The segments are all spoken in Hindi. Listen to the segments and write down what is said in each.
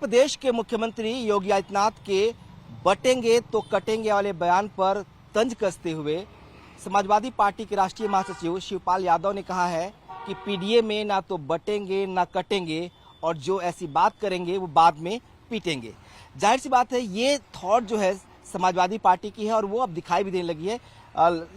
प्रदेश के मुख्यमंत्री योगी आदित्यनाथ के बटेंगे तो कटेंगे वाले बयान पर तंज कसते हुए समाजवादी पार्टी के राष्ट्रीय महासचिव शिवपाल यादव ने कहा है कि पीडीए में ना तो बटेंगे ना कटेंगे और जो ऐसी बात करेंगे वो बाद में पीटेंगे। जाहिर सी बात है, ये थॉट जो है समाजवादी पार्टी की है और वो अब दिखाई भी देने लगी है।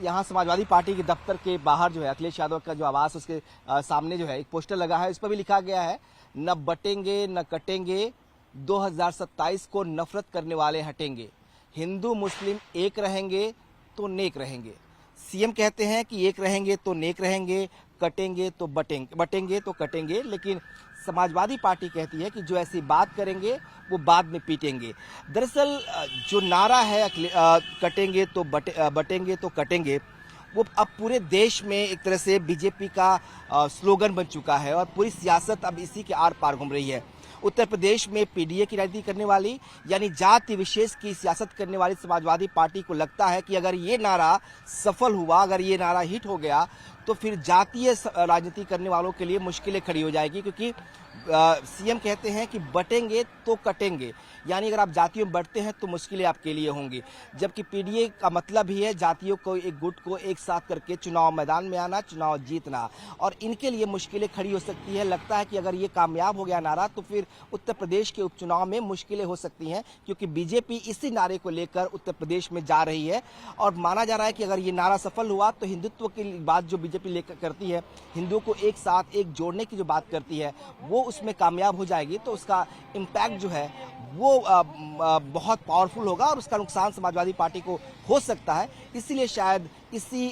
यहाँ समाजवादी पार्टी के दफ्तर के बाहर जो है अखिलेश यादव का जो आवास, उसके सामने जो है एक पोस्टर लगा है। इस पर भी लिखा गया है, न बटेंगे न कटेंगे, 2027 को नफरत करने वाले हटेंगे, हिंदू मुस्लिम एक रहेंगे तो नेक रहेंगे। सीएम कहते हैं कि एक रहेंगे तो नेक रहेंगे, कटेंगे तो बटेंगे तो कटेंगे, लेकिन समाजवादी पार्टी कहती है कि जो ऐसी बात करेंगे वो बाद में पीटेंगे। दरअसल जो नारा है कटेंगे तो बटेंगे तो कटेंगे, वो अब पूरे देश में एक तरह से बीजेपी का स्लोगन बन चुका है और पूरी सियासत अब इसी के आर पार घूम रही है। उत्तर प्रदेश में पीडीए की राजनीति करने वाली, यानी जाति विशेष की सियासत करने वाली समाजवादी पार्टी को लगता है कि अगर ये नारा सफल हुआ, अगर ये नारा हिट हो गया, तो फिर जातीय राजनीति करने वालों के लिए मुश्किलें खड़ी हो जाएगी। क्योंकि सीएम कहते हैं कि बटेंगे तो कटेंगे, यानी अगर आप जातियों में बढ़ते हैं तो मुश्किलें आपके लिए होंगी। जबकि पीडीए का मतलब ही है जातियों को, एक गुट को एक साथ करके चुनाव मैदान में आना, चुनाव जीतना, और इनके लिए मुश्किलें खड़ी हो सकती है। लगता है कि अगर ये कामयाब हो गया नारा तो फिर उत्तर प्रदेश के उपचुनाव में मुश्किलें हो सकती हैं, क्योंकि बीजेपी इसी नारे को लेकर उत्तर प्रदेश में जा रही है। और माना जा रहा है कि अगर ये नारा सफल हुआ तो हिंदुत्व की बात जो बीजेपी लेकर करती है, हिंदुओं को एक साथ एक जोड़ने की जो बात करती है, वो उसमें कामयाब हो जाएगी। तो उसका इम्पैक्ट जो है वो बहुत पावरफुल होगा और उसका नुकसान समाजवादी पार्टी को हो सकता है। इसीलिए शायद इसी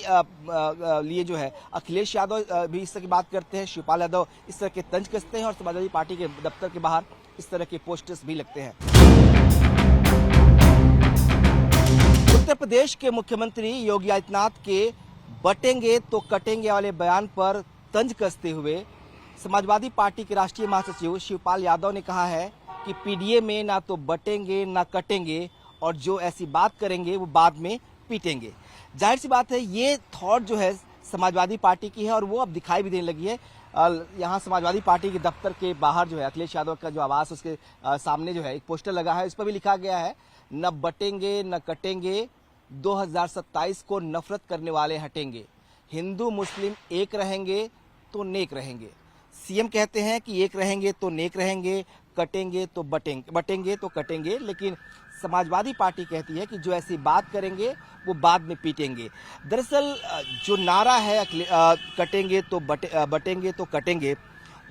लिए जो है अखिलेश यादव भी इस तरह की बात करते हैं, शिवपाल यादव इस तरह के तंज कसते हैं और समाजवादी पार्टी के दफ्तर के बाहर इस तरह के पोस्टर्स भी लगते हैं। उत्तर प्रदेश के मुख्यमंत्री योगी आदित्यनाथ के बटेंगे तो कटेंगे वाले बयान पर तंज कसते हुए समाजवादी पार्टी के राष्ट्रीय महासचिव शिवपाल यादव ने कहा है कि पीडीए में ना तो बटेंगे ना कटेंगे और जो ऐसी बात करेंगे वो बाद में पीटेंगे। जाहिर सी बात है, ये थॉट जो है समाजवादी पार्टी की है और वो अब दिखाई भी देने लगी है। यहाँ समाजवादी पार्टी के दफ्तर के बाहर जो है अखिलेश यादव का जो आवास, उसके सामने जो है एक पोस्टर लगा है। इस पर भी लिखा गया है, न बटेंगे न कटेंगे, 2027 को नफरत करने वाले हटेंगे, हिंदू मुस्लिम एक रहेंगे तो नेक रहेंगे। सीएम कहते हैं कि एक रहेंगे तो नेक रहेंगे, कटेंगे तो बटेंगे तो कटेंगे, लेकिन समाजवादी पार्टी कहती है कि जो ऐसी बात करेंगे वो बाद में पीटेंगे। दरअसल जो नारा है कटेंगे तो बटेंगे तो कटेंगे,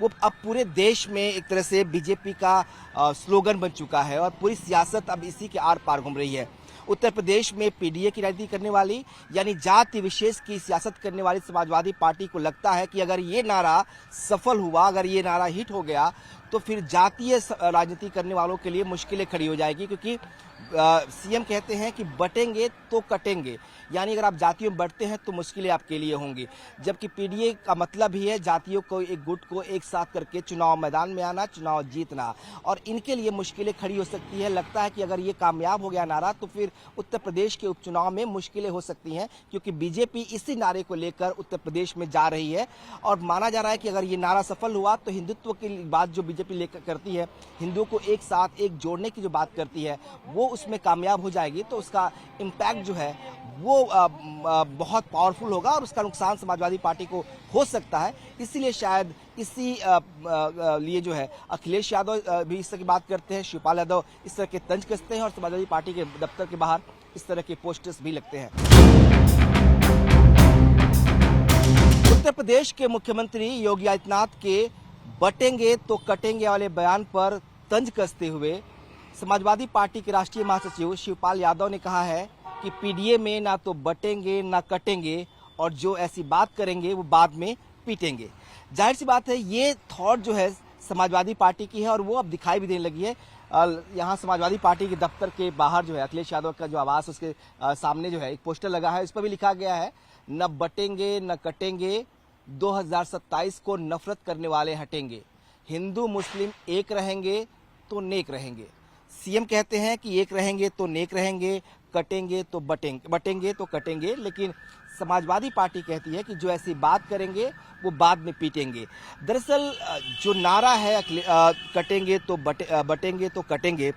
वो अब पूरे देश में एक तरह से बीजेपी का स्लोगन बन चुका है और पूरी सियासत अब इसी के आर पार घूम रही है। उत्तर प्रदेश में पीडीए की राजनीति करने वाली, यानी जाति विशेष की सियासत करने वाली समाजवादी पार्टी को लगता है कि अगर ये नारा सफल हुआ, अगर ये नारा हिट हो गया, तो फिर जातीय राजनीति करने वालों के लिए मुश्किलें खड़ी हो जाएगी। क्योंकि सीएम कहते हैं कि बटेंगे तो कटेंगे, यानी अगर आप जातियों में बढ़ते हैं तो मुश्किलें आपके लिए होंगी। जबकि पीडीए का मतलब ही है जातियों को, एक गुट को एक साथ करके चुनाव मैदान में आना, चुनाव जीतना, और इनके लिए मुश्किलें खड़ी हो सकती है। लगता है कि अगर ये कामयाब हो गया नारा तो फिर उत्तर प्रदेश के उपचुनाव में मुश्किलें हो सकती हैं, क्योंकि बीजेपी इसी नारे को लेकर उत्तर प्रदेश में जा रही है। और माना जा रहा है कि अगर ये नारा सफल हुआ तो हिंदुत्व की बात जो बीजेपी लेकर करती है, हिंदुओं को एक साथ एक जोड़ने की जो बात करती है, वो उसमें कामयाब हो जाएगी। तो उसका इम्पैक्ट जो है वो बहुत पावरफुल होगा और उसका नुकसान समाजवादी पार्टी को हो सकता है। इसीलिए शायद इसी लिए जो है अखिलेश यादव भी इस तरह की बात करते हैं, शिवपाल यादव इस तरह के तंज कसते हैं और समाजवादी पार्टी के दफ्तर के बाहर इस तरह के पोस्टर्स भी लगते हैं। उत्तर प्रदेश के मुख्यमंत्री योगी आदित्यनाथ के बटेंगे तो कटेंगे वाले बयान पर तंज कसते हुए समाजवादी पार्टी के राष्ट्रीय महासचिव शिवपाल यादव ने कहा है कि पीडीए में ना तो बटेंगे ना कटेंगे और जो ऐसी बात करेंगे वो बाद में पीटेंगे। जाहिर सी बात है, ये थॉट जो है समाजवादी पार्टी की है और वो अब दिखाई भी देने लगी है। यहाँ समाजवादी पार्टी के दफ्तर के बाहर जो है अखिलेश यादव का जो आवास, उसके सामने जो है एक पोस्टर लगा है। इस पर भी लिखा गया है, न बटेंगे न कटेंगे, 2027 को नफरत करने वाले हटेंगे, हिंदू मुस्लिम एक रहेंगे तो नेक रहेंगे। सीएम कहते हैं कि एक रहेंगे तो नेक रहेंगे, कटेंगे तो बटेंगे तो कटेंगे, लेकिन समाजवादी पार्टी कहती है कि जो ऐसी बात करेंगे वो बाद में पीटेंगे। दरअसल जो नारा है कटेंगे तो बटेंगे तो कटेंगे,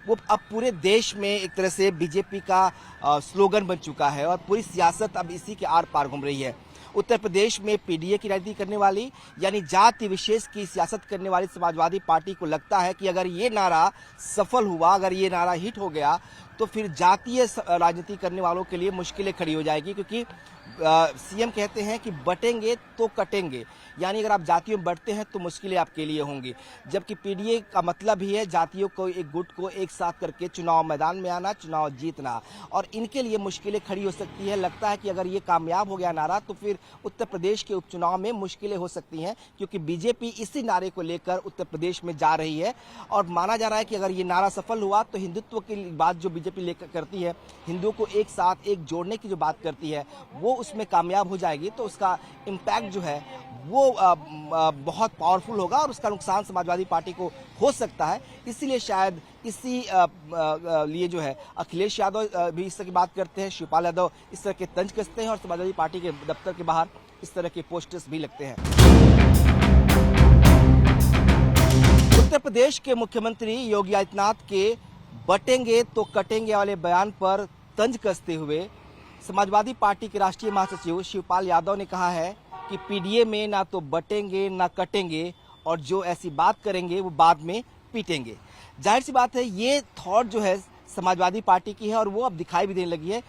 वो अब पूरे देश में एक तरह से बीजेपी का स्लोगन बन चुका है और पूरी सियासत अब इसी के आर पार घूम रही है। उत्तर प्रदेश में पीडीए की राजनीति करने वाली यानी जाति विशेष की सियासत करने वाली समाजवादी पार्टी को लगता है कि अगर ये नारा सफल हुआ, अगर ये नारा हिट हो गया, तो फिर जातीय राजनीति करने वालों के लिए मुश्किलें खड़ी हो जाएगी, क्योंकि सीएम कहते हैं कि बटेंगे तो कटेंगे, यानी अगर आप जातियों में बढ़ते हैं तो मुश्किलें आपके लिए होंगी। जबकि पीडीए का मतलब ही है जातियों को, एक गुट को एक साथ करके चुनाव मैदान में आना, चुनाव जीतना, और इनके लिए मुश्किलें खड़ी हो सकती है। लगता है कि अगर ये कामयाब हो गया नारा तो फिर उत्तर प्रदेश के उपचुनाव में मुश्किलें हो सकती हैं, क्योंकि बीजेपी इसी नारे को लेकर उत्तर प्रदेश में जा रही है और माना जा रहा है कि अगर ये नारा सफल हुआ तो हिंदुत्व की बात जो बीजेपी लेकर करती है, हिंदुओं को एक साथ एक जोड़ने की जो बात करती है, वो उसमें कामयाब हो जाएगी तो उसका इम्पैक्ट जो है वो बहुत पावरफुल होगा और उसका नुकसान समाजवादी पार्टी को हो सकता है। इसीलिए शायद इसी लिए जो है अखिलेश यादव भी इस तरह की बात करते हैं, शिवपाल यादव इस तरह के तंज कसते हैं और समाजवादी पार्टी के दफ्तर के बाहर इस तरह के पोस्टर्स भी लगते हैं। उत्तर प्रदेश के मुख्यमंत्री योगी आदित्यनाथ के बटेंगे तो कटेंगे वाले बयान पर तंज कसते हुए समाजवादी पार्टी के राष्ट्रीय महासचिव शिवपाल यादव ने कहा है कि पीडीए में ना तो बटेंगे ना कटेंगे और जो ऐसी बात करेंगे वो बाद में पीटेंगे। जाहिर सी बात है ये थॉट जो है समाजवादी पार्टी की है और वो अब दिखाई भी देने लगी है।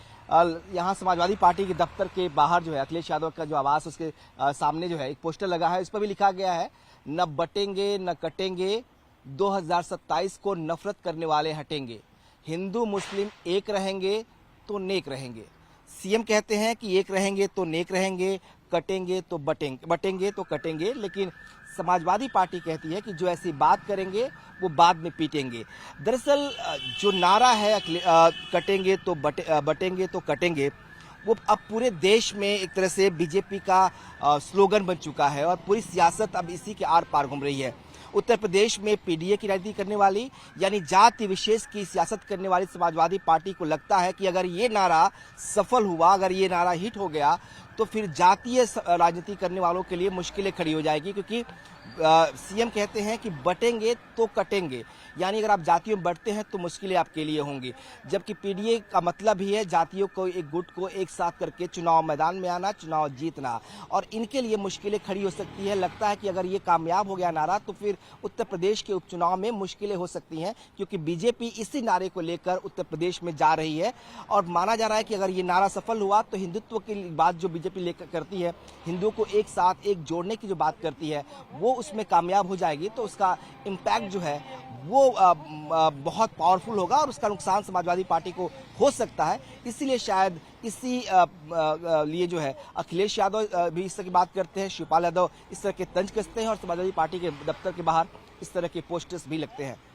यहाँ समाजवादी पार्टी के दफ्तर के बाहर जो है अखिलेश यादव का जो आवास, उसके सामने जो है एक पोस्टर लगा है, इस पर भी लिखा गया है न बटेंगे न कटेंगे, 2027 को नफरत करने वाले हटेंगे, हिंदू मुस्लिम एक रहेंगे तो नेक रहेंगे। सीएम कहते हैं कि एक रहेंगे तो नेक रहेंगे, कटेंगे तो बटेंगे तो कटेंगे, लेकिन समाजवादी पार्टी कहती है कि जो ऐसी बात करेंगे वो बाद में पीटेंगे। दरअसल जो नारा है कटेंगे तो बटेंगे तो कटेंगे, वो अब पूरे देश में एक तरह से बीजेपी का स्लोगन बन चुका है और पूरी सियासत अब इसी के आर पार घूम रही है। उत्तर प्रदेश में पीडीए की राजनीति करने वाली यानी जाति विशेष की सियासत करने वाली समाजवादी पार्टी को लगता है कि अगर ये नारा सफल हुआ, अगर ये नारा हिट हो गया, तो फिर जातीय राजनीति करने वालों के लिए मुश्किलें खड़ी हो जाएगी, क्योंकि सीएम कहते हैं कि बटेंगे तो कटेंगे, यानी अगर आप जातियों में बढ़ते हैं तो मुश्किलें आपके लिए होंगी। जबकि पीडीए का मतलब ही है जातियों को, एक गुट को एक साथ करके चुनाव मैदान में आना, चुनाव जीतना, और इनके लिए मुश्किलें खड़ी हो सकती है। लगता है कि अगर ये कामयाब हो गया नारा तो फिर उत्तर प्रदेश के उपचुनाव में मुश्किलें हो सकती हैं, क्योंकि बीजेपी इसी नारे को लेकर उत्तर प्रदेश में जा रही है और माना जा रहा है कि अगर ये नारा सफल हुआ तो हिंदुत्व की बात जो बीजेपी लेकर करती है, हिंदुओं को एक साथ एक जोड़ने की जो बात करती है, वो उसमें कामयाब हो जाएगी तो उसका इम्पैक्ट जो है वो बहुत पावरफुल होगा और उसका नुकसान समाजवादी पार्टी को हो सकता है। इसीलिए शायद इसी लिए जो है अखिलेश यादव भी इस तरह की बात करते हैं, शिवपाल यादव इस तरह के तंज कसते हैं और समाजवादी पार्टी के दफ्तर के बाहर इस तरह के पोस्टर्स भी लगते हैं।